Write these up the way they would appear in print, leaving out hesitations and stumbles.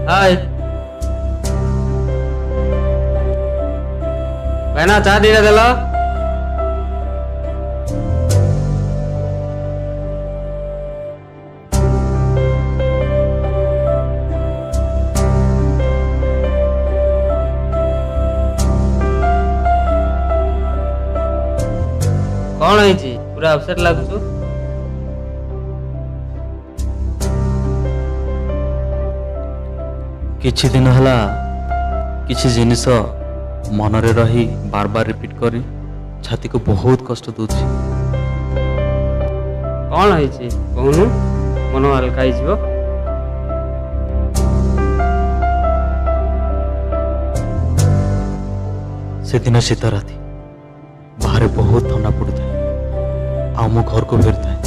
हाय बहना चाह दीटा देल कौन है पूरा अपसेट लगुच किछि दिन हला किछि जिनिस मनरे रही बार बार रिपीट करी छाती को बहुत कष्ट दूची। कौन है कहूनु मन हल्का हो से दिन शीत राति बाहर बहुत ठंडा पड़ू था आ मो घर को फेरी था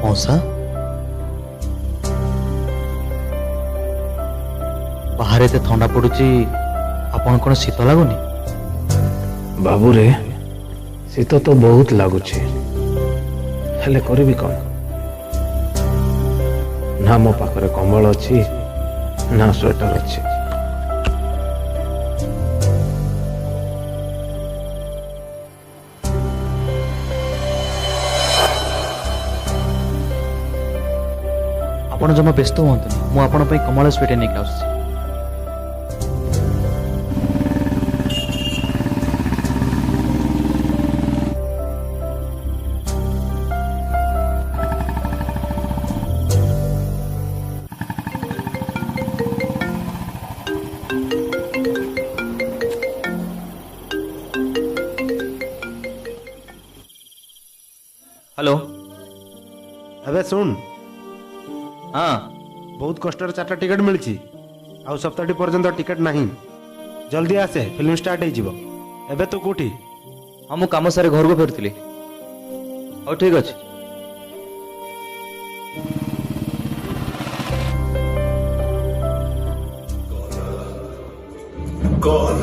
मौसा बाहर एते ठंडा पड़ुची आपण कोन शीत लागुनी बाबू रे शीत तो बहुत लगुचे हेले करिबी कौन ना मो पाखरे कंबल अच्छी ना स्वेटर अच्छी आपण जमा व्यस्त हूँ मु आपण कमल स्वेटर नहीं आस हेलो अबे सुन हाँ बहुत कष्ट चार्टा टिकट मिली आउ सप्ताह पर्यंत टिकट नहीं जल्दी आसे फिल्म स्टार्ट हो तू कौटी हाँ मु कम सारे घर को फेरुली और ठीक अच्छे God.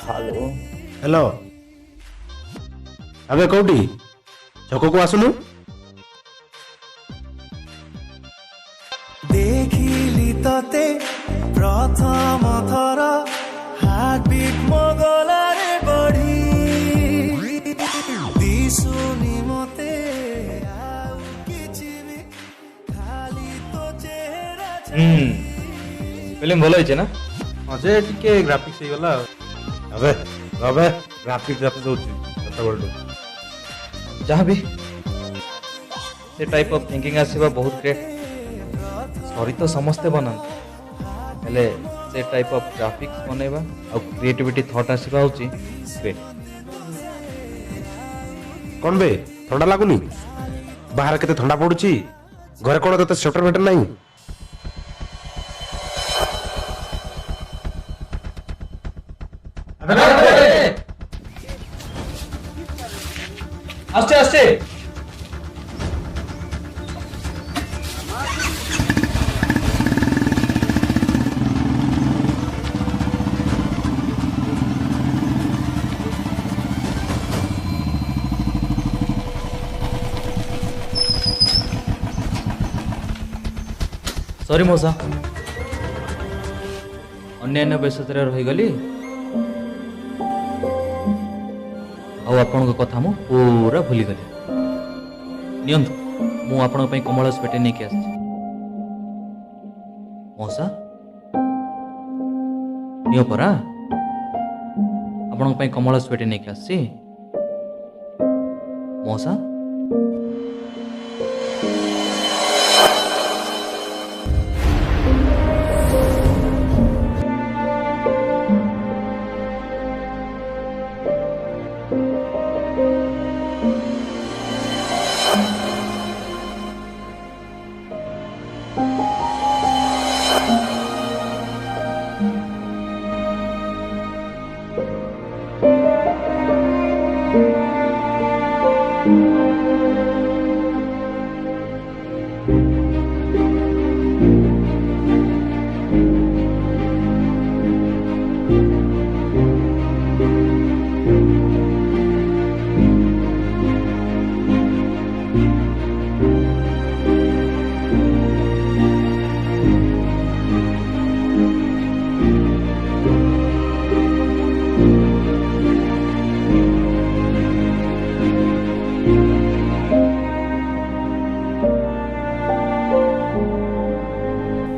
हेलो हेलो अबे कौटी छक को आसुनु देखिली तते प्रथम थर हार्टबिट मगलारे बढी दिसुनी मते आउ किछि भी खाली तो चेहरा फिल्म भल होइछे ना अजे टिके ग्राफिक्स हे गला अबे अबे ग्राफिक्स होची कत बडो जहाँ भी से टाइप ऑफ थिंकिंग आसीबा बहुत ग्रेट सॉरी तो समस्ते बनाते हेले से टाइप ऑफ ग्राफिक्स बनैबा और क्रिएटिविटी थॉट आसीबा होची ग्रेट कौन बे ठंडा लागुनी बाहर केते ठंडा पड़ुची घरे कोन तते स्वेटर वेटर नहीं আসছে আসছে। सॉरी मौसा, अन्यान्य व्यस्ततार रहीगली कथा मु पूरा भूलीगली। नियंतु मु आपण कमल स्वेटर नहीं कि मौसा नियो परा आपण कमल स्वेटर नहीं कि मौसा।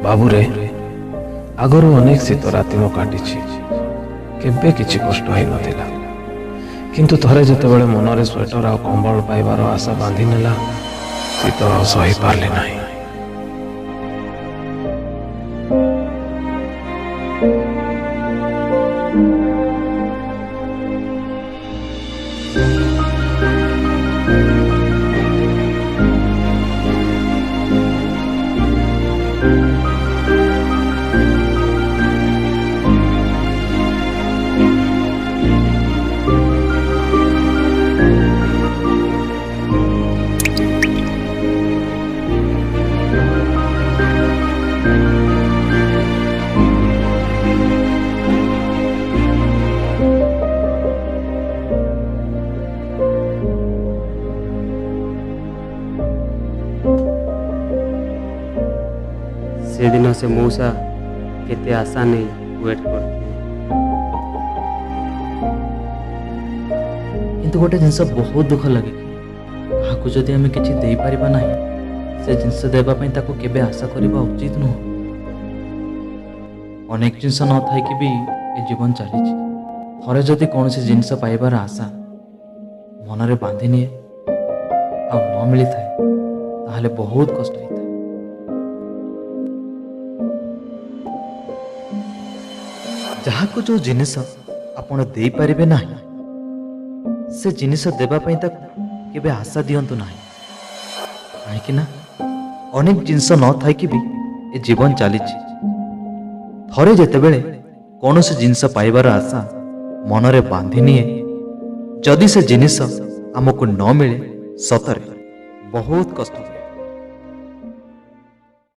बाबू रे आगरू अनेक शीत राति मु काटी केबे किछि कष्ट होई नथिला, किंतु थरे जेतेबेले मनरे स्वेटर आ कंबल पाइबार आशा बांधी नेला शीत सही पारली नाही। से दिन से मौसा केते आशा नहीं वेट करते। किंतु गोटे जिनस बहुत दुख लगे कि जदि आम कि दे पारिबा नहीं से जिनस देबा पई ताको केबे आशा करबा उचित नुह। अनेक जिनस न थाई कि भी ए जीवन चली थरे जदि कौन सी जिनस पाइबार आशा मनरे बांधि निए आ न मिली थाए ताहले बहुत कष्ट होता है। जहाँ को जो जिनिस आपण दे पारिबे नाही से जिनिस देबा पई तक केबे आशा दियंतु नाही, काहेकि ना अनेक जिनिस न थाई कि भी ए जीवन चली थरे जेतेबेले कौनसी जिनिस पाइबार आशा मनरे बांधि निए जदि से जिनिस आमको न मिले सतरे बहुत कष्ट।